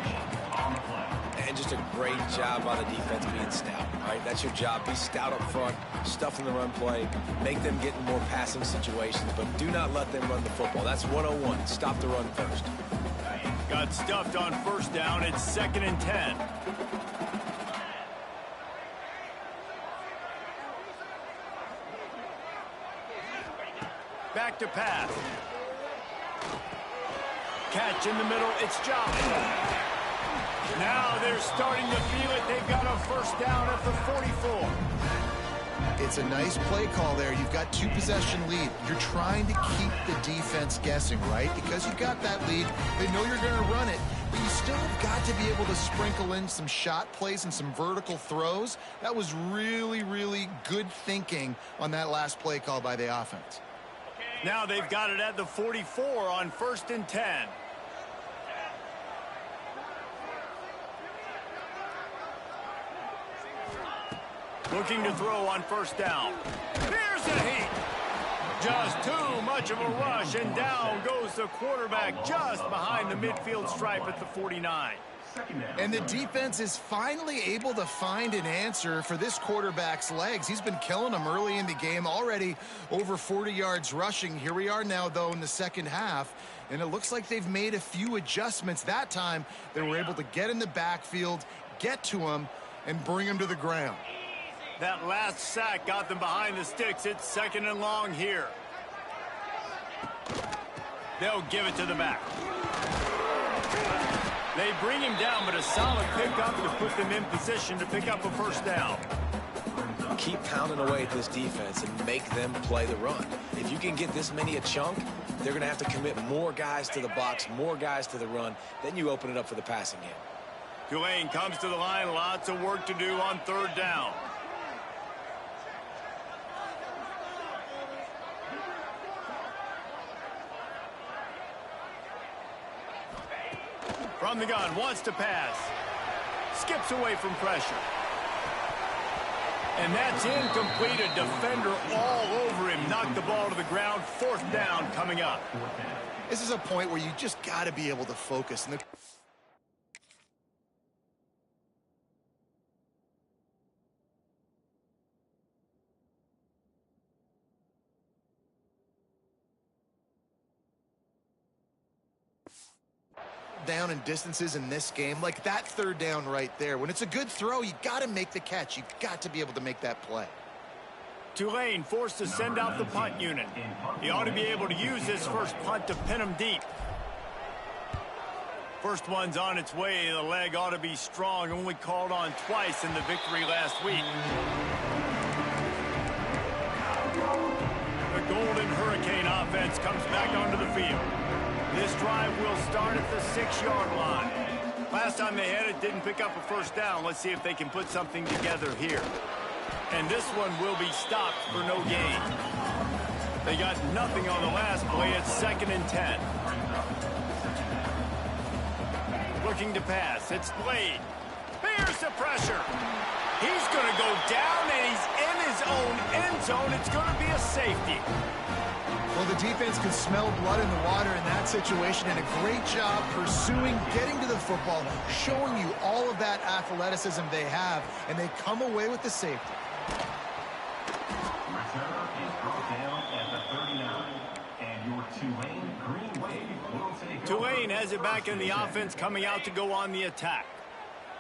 S2: And just a great job by the defense being stout, right? That's your job. Be stout up front, stuff in the run play, make them get in more passing situations, but do not let them run the football. That's 101. Stop the run first.
S1: Got stuffed on first down. It's 2nd and 10. Back to pass. Catch in the middle. It's Jolly. Now they're starting to feel it. They've got a first down at the 44.
S3: It's a nice play call there. You've got 2-possession lead. You're trying to keep the defense guessing, right? Because you've got that lead. They know you're going to run it, but you still have got to be able to sprinkle in some shot plays and some vertical throws. That was really, really good thinking on that last play call by the offense.
S1: Now they've got it at the 44 on 1st and 10. Looking to throw on first down. Here's a heat. Just too much of a rush, and down goes the quarterback just behind the midfield stripe at the 49.
S3: And the defense is finally able to find an answer for this quarterback's legs. He's been killing them early in the game, already over 40 yards rushing. Here we are now, though, in the second half, and it looks like they've made a few adjustments. That time, they were able to get in the backfield, get to him, and bring him to the ground.
S1: That last sack got them behind the sticks. It's 2nd and long here. They'll give it to the back. They bring him down, but a solid pickup to put them in position to pick up a first down.
S2: Keep pounding away at this defense and make them play the run. If you can get this many a chunk, they're going to have to commit more guys to the box, more guys to the run. Then you open it up for the passing game.
S1: Tulane comes to the line. Lots of work to do on 3rd down. From the gun, wants to pass. Skips away from pressure. And that's incomplete. A defender all over him. Knocked the ball to the ground. 4th down coming up.
S3: This is a point where you just got to be able to focus. And down in distances in this game, like that 3rd down right there. When it's a good throw, you got to make the catch. You got to be able to make that play.
S1: Tulane forced to send out the punt unit. He ought to be able to use this first punt to pin him deep. First one's on its way. The leg ought to be strong. Only called on twice in the victory last week. The Golden Hurricane offense comes back onto the field. This drive will start at the 6-yard line. Last time they had it, didn't pick up a first down. Let's see if they can put something together here. And this one will be stopped for no gain. They got nothing on the last play. It's 2nd and 10. Looking to pass. It's Blade. Here's the pressure. He's going to go down, and he's in his own end zone. It's going to be a safety.
S3: Well, the defense could smell blood in the water in that situation, and a great job pursuing, getting to the football, showing you all of that athleticism they have, and they come away with the safety.
S5: Returner is brought down at the 39, and your Tulane Green Wave will take
S1: Tulane has it back in the offense, coming out to go on the attack.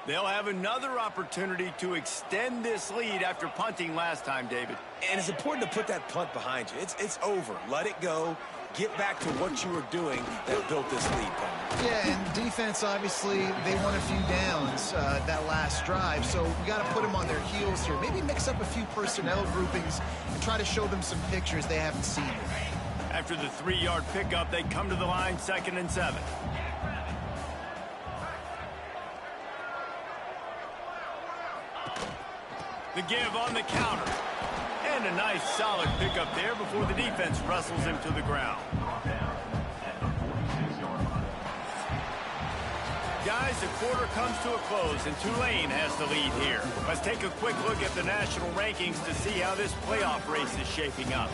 S1: They'll have another opportunity to extend this lead after punting last time, David.
S2: And it's important to put that punt behind you. It's over. Let it go. Get back to what you were doing that built this lead, Palmer.
S3: Yeah, and defense, obviously, they won a few downs that last drive, so we got to put them on their heels here. Maybe mix up a few personnel groupings and try to show them some pictures they haven't seen yet.
S1: After the 3-yard pickup, they come to the line, 2nd and 7. The give on the counter. And a nice solid pickup there before the defense wrestles him to the ground. Guys, the quarter comes to a close, and Tulane has the lead here. Let's take a quick look at the national rankings to see how this playoff race is shaping up.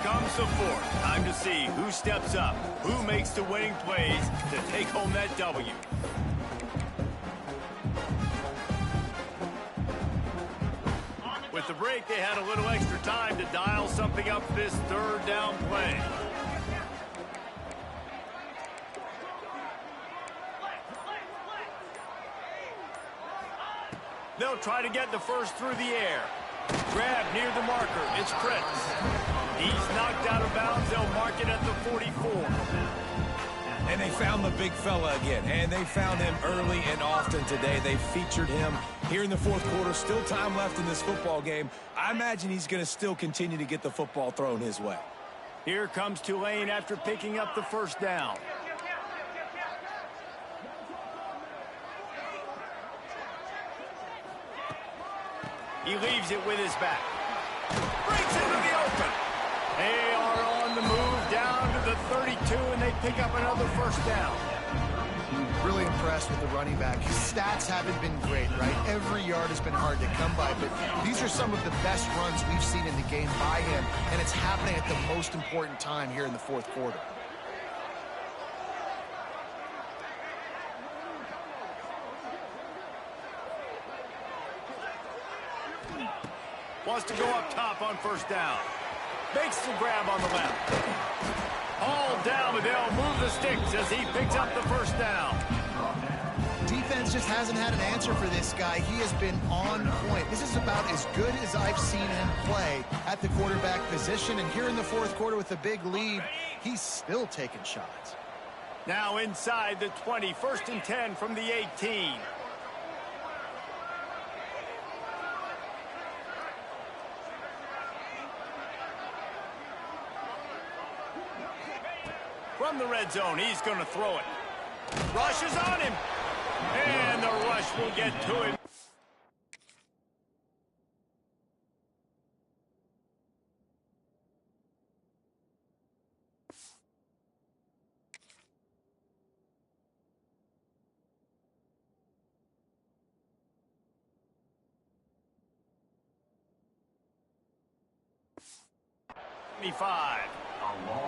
S1: comes the fourth. Time to see who steps up, who makes the winning plays to take home that W. With the break, they had a little extra time to dial something up for this third down play. They'll try to get the first through the air. Grab near the marker. It's Prince. He's knocked out of bounds. They'll mark it at the 44.
S2: And they found the big fella again. And they found him early and often today. They featured him here in the fourth quarter. Still time left in this football game. I imagine he's going to still continue to get the football thrown his way.
S1: Here comes Tulane after picking up the first down. He leaves it with his back. Breaks into the open. They are on the move down to the 32, and they pick up another first down.
S3: Really impressed with the running back. His stats haven't been great, right? Every yard has been hard to come by, but these are some of the best runs we've seen in the game by him, and it's happening at the most important time here in the fourth quarter.
S1: Wants to go up top on first down. Makes the grab on the left. All down, but they'll move the sticks as he picks up the first down.
S3: Defense just hasn't had an answer for this guy. He has been on point. This is about as good as I've seen him play at the quarterback position. And here in the fourth quarter with a big lead, he's still taking shots.
S1: Now inside the 20, 1st and 10 from the 18. From the red zone, he's going to throw it. Rush is on him. And the rush will get to him.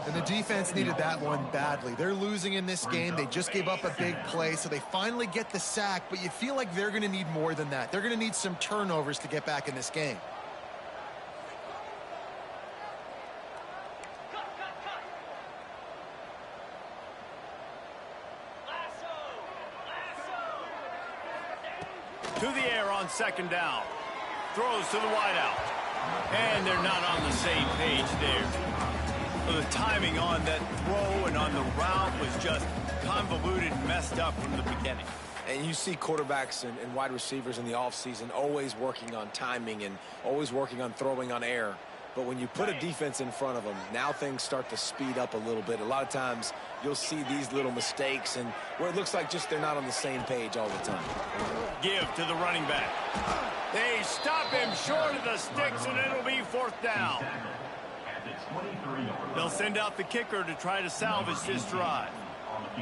S3: And the defense needed that one badly. They're losing in this game. They just gave up a big play, so they finally get the sack, but you feel like they're going to need more than that. They're going to need some turnovers to get back in this game.
S1: To the air on second down. Throws to the wideout. And they're not on the same page there. The timing on that throw and on the route was just convoluted, messed up from the beginning.
S2: And you see quarterbacks and wide receivers in the offseason always working on timing and always working on throwing on air. But when you put a defense in front of them, now things start to speed up a little bit. A lot of times you'll see these little mistakes and where it looks like just they're not on the same page all the time.
S1: Give to the running back. They stop him short of the sticks, and it'll be fourth down. They'll send out the kicker to try to salvage this drive.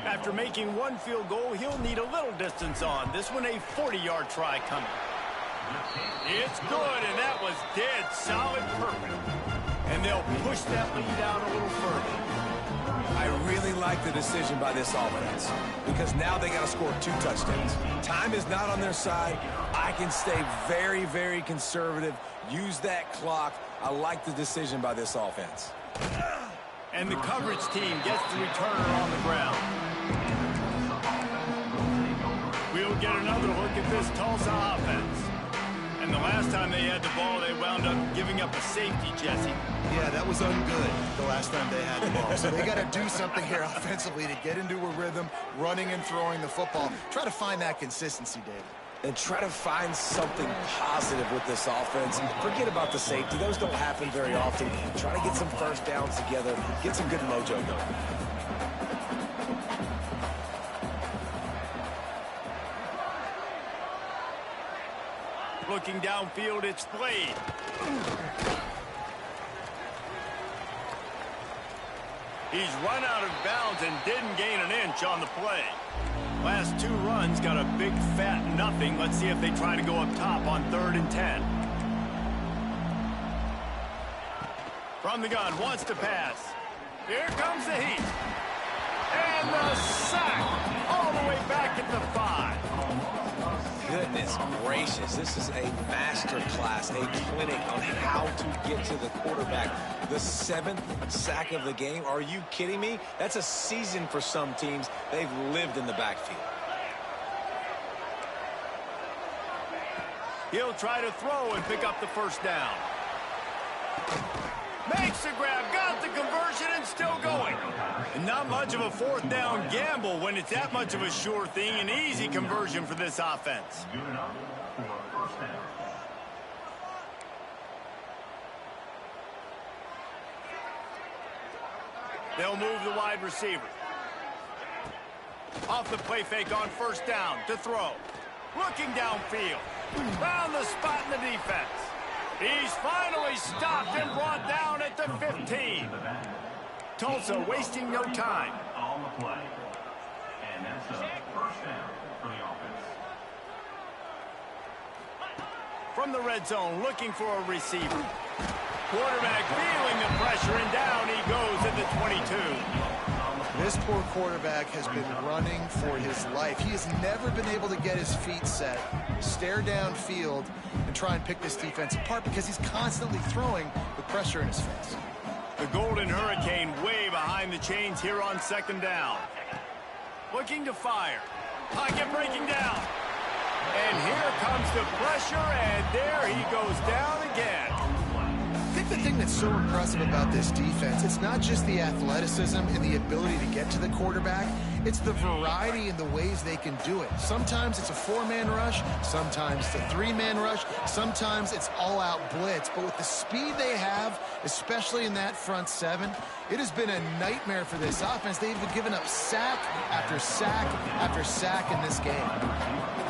S1: After making one field goal, he'll need a little distance on. This one a 40-yard try coming. It's good, and that was dead solid perfect. And they'll push that lead out a little further.
S2: I really like the decision by this offense because now they got to score 2 touchdowns. Time is not on their side. I can stay very, very conservative, use that clock. I like the decision by this offense.
S1: And the coverage team gets the returner on the ground. We'll get another look at this Tulsa offense. And the last time they had the ball, they wound up giving up a safety, Jesse.
S3: Yeah, that was ungood the last time they had the ball. So they got to do something here offensively to get into a rhythm, running and throwing the football. Try to find that consistency, David.
S2: And try to find something positive with this offense. Forget about the safety. Those don't happen very often. Try to get some first downs together. Get some good mojo going.
S1: Looking downfield, it's Blade. He's run out of bounds and didn't gain an inch on the play. Last 2 runs got a big fat nothing. Let's see if they try to go up top on 3rd and 10. From the gun, wants to pass. Here comes the heat. And the sack all the way back at the 5.
S2: Goodness gracious, this is a master class, a clinic on how to get to the quarterback. The 7th sack of the game. Are you kidding me? That's a season for some teams. They've lived in the backfield.
S1: He'll try to throw and pick up the first down. Makes the grab, got the conversion, and still going. And not much of a 4th down gamble when it's that much of a sure thing. An easy conversion for this offense.
S5: Good enough for a first down.
S1: They'll move the wide receiver. Off the play fake on first down to throw. Looking downfield. Found the spot in the defense. He's finally stopped and brought down at the 15. Tulsa wasting no time.
S5: On the play. And that's a first down for the offense.
S1: From the red zone, looking for a receiver. Quarterback feeling the pressure, and down he goes at the 22.
S3: This poor quarterback has been running for his life. He has never been able to get his feet set, stare downfield, and try and pick this defense apart because he's constantly throwing with pressure in his face.
S1: The Golden Hurricane way behind the chains here on 2nd down. Looking to fire. Pocket breaking down. And here comes the pressure, and there he goes down again.
S3: I think the thing that's so impressive about this defense, it's not just the athleticism and the ability to get to the quarterback, it's the variety in the ways they can do it. Sometimes it's a 4-man rush, sometimes it's a 3-man rush, sometimes it's all-out blitz. But with the speed they have, especially in that front 7, it has been a nightmare for this offense. They've been giving up sack after sack after sack in this game.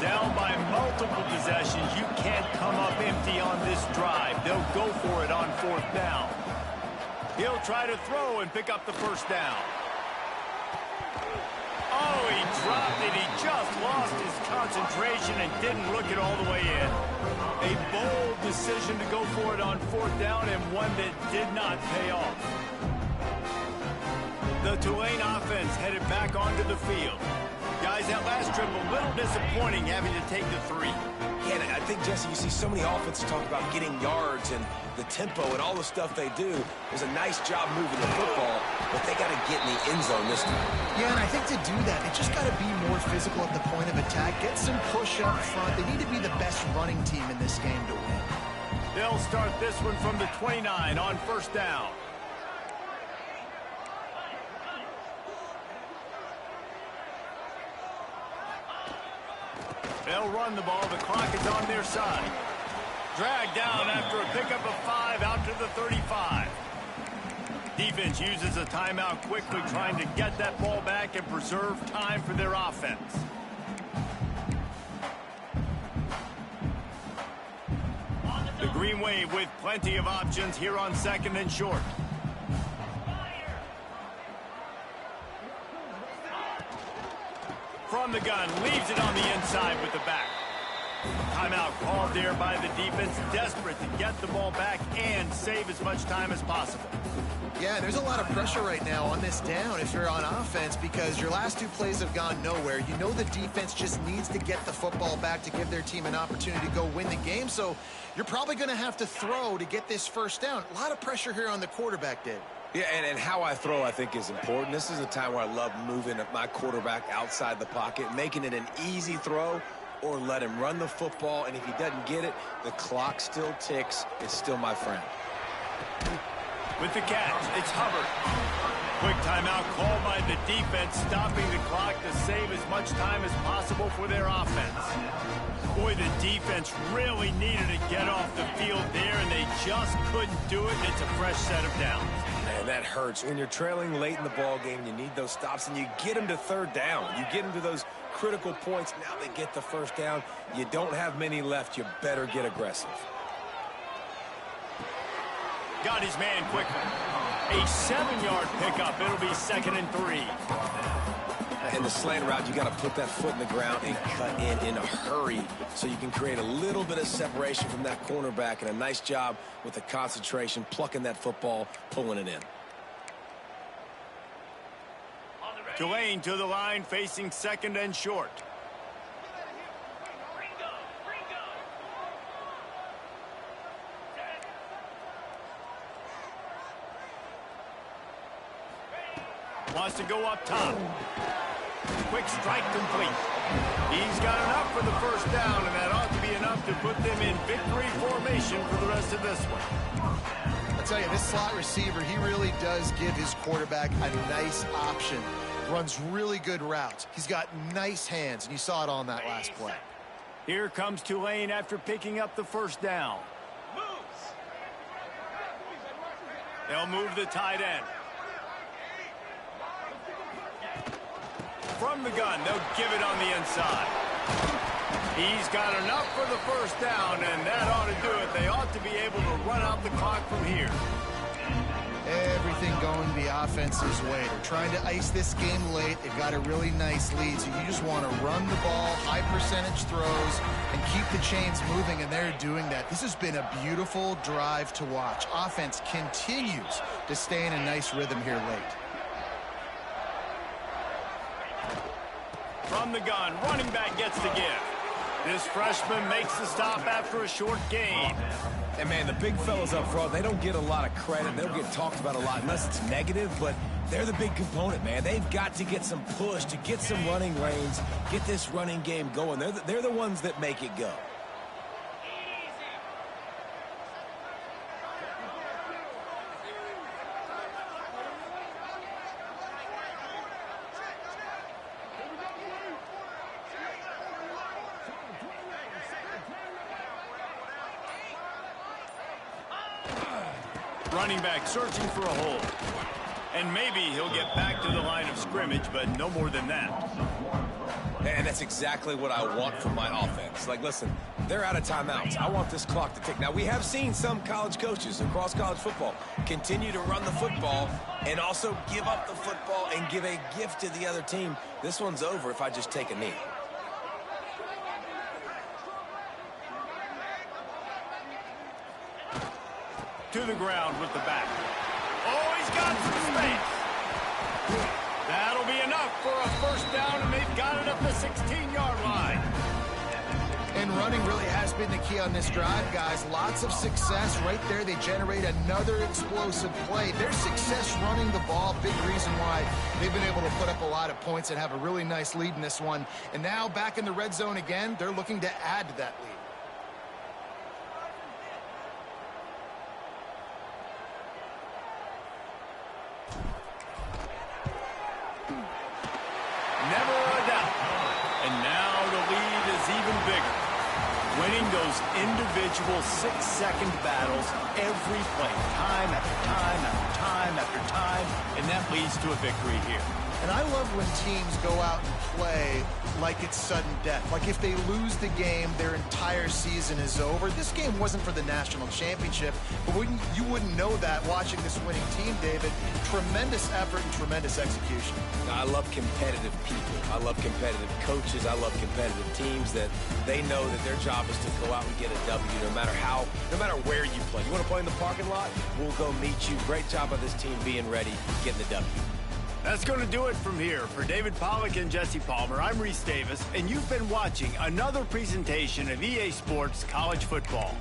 S1: Down by multiple possessions, you can't come up empty on this drive. They'll go for it on 4th down. He'll try to throw and pick up the first down. Oh, he dropped it. He just lost his concentration and didn't look it all the way in. A bold decision to go for it on 4th down, and one that did not pay off. The Tulane offense headed back onto the field. Guys, that last trip a little disappointing having to take the 3.
S2: Yeah, and I think, Jesse, you see so many offenses talk about getting yards and the tempo and all the stuff they do. It was a nice job moving the football, but they got to get in the end zone this time.
S3: Yeah, and I think to do that, they just got to be more physical at the point of attack, get some push up front. They need to be the best running team in this game to win.
S1: They'll start this one from the 29 on first down. They'll run the ball. The clock is on their side. Dragged down after a pickup of 5 out to the 35. Defense uses a timeout quickly, trying to get that ball back and preserve time for their offense. The Green Wave with plenty of options here on 2nd and short. From the gun, leaves it on the inside with the back. Timeout called there by the defense, desperate to get the ball back and save as much time as possible.
S3: Yeah, there's a lot of pressure right now on this down if you're on offense because your last 2 plays have gone nowhere. You know the defense just needs to get the football back to give their team an opportunity to go win the game, so you're probably going to have to throw to get this first down. A lot of pressure here on the quarterback, Dave.
S2: Yeah, and how I throw, I think, is important. This is a time where I love moving my quarterback outside the pocket, making it an easy throw, or let him run the football, and if he doesn't get it, the clock still ticks. It's still my friend.
S1: With the catch, it's Hubbard. Quick timeout called by the defense, stopping the clock to save as much time as possible for their offense. Boy, the defense really needed to get off the field there, and they just couldn't do it, and it's a fresh set of downs.
S2: Man, that hurts. When you're trailing late in the ball game, you need those stops, and you get them to 3rd down. You get them to those critical points. Now they get the first down. You don't have many left. You better get aggressive.
S1: Got his man quickly. A 7-yard pickup. It'll be 2nd and 3.
S2: The In the slant route, you got to put that foot in the ground and cut in a hurry so you can create a little bit of separation from that cornerback, and a nice job with the concentration, plucking that football, pulling it in.
S1: Tulane to the line, facing second and short. Wants to go up top. Quick strike complete. He's got enough for the first down, and that ought to be enough to put them in victory formation for the rest of this one.
S3: I'll tell you, this slot receiver, he really does give his quarterback a nice option. Runs really good routes. He's got nice hands, and you saw it on that last play.
S1: Here comes Tulane after picking up the first down. They'll move the tight end. From the gun, they'll give it on the inside. He's got enough for the first down, and that ought to do it. They ought to be able to run out the clock from here.
S3: Everything going the offense's way. They're trying to ice this game late. They've got a really nice lead, so you just want to run the ball, high percentage throws, and keep the chains moving, and they're doing that. This has been a beautiful drive to watch. Offense continues to stay in a nice rhythm here late.
S1: From the gun, running back gets the give. This freshman makes the stop after a short gain.
S2: And, man, the big fellas up front, they don't get a lot of credit. They don't get talked about a lot unless it's negative, but they're the big component, man. They've got to get some push, to get some running lanes, get this running game going. They're the ones that make it go.
S1: Running back searching for a hole. And maybe he'll get back to the line of scrimmage, but no more than that.
S2: And that's exactly what I want from my offense. Like, listen, they're out of timeouts. I want this clock to tick. Now, we have seen some college coaches across college football continue to run the football and also give up the football and give a gift to the other team. This one's over if I just take a knee.
S1: To the ground with the back. Oh, he's got some space. That'll be enough for a first down, and they've got it up the 16-yard line.
S3: And running really has been the key on this drive, guys. Lots of success right there. They generate another explosive play. Their success running the ball, big reason why they've been able to put up a lot of points and have a really nice lead in this one. And now back in the red zone again, they're looking to add to that lead.
S1: Never a doubt. And now the lead is even bigger. Winning those individual 6-second battles every play, time after time after time after time, and that leads to a victory here.
S3: And I love when teams go out and play like it's sudden death. Like if they lose the game, their entire season is over. This game wasn't for the national championship, but you wouldn't know that watching this winning team, David. Tremendous effort and tremendous execution.
S2: I love competitive people. I love competitive coaches. I love competitive teams that they know that their job is to go out and get a W no matter where you play. You want to play in the parking lot? We'll go meet you. Great job of this team being ready, getting the W.
S1: That's going to do it from here. For David Pollack and Jesse Palmer, I'm Reese Davis, and you've been watching another presentation of EA Sports College Football.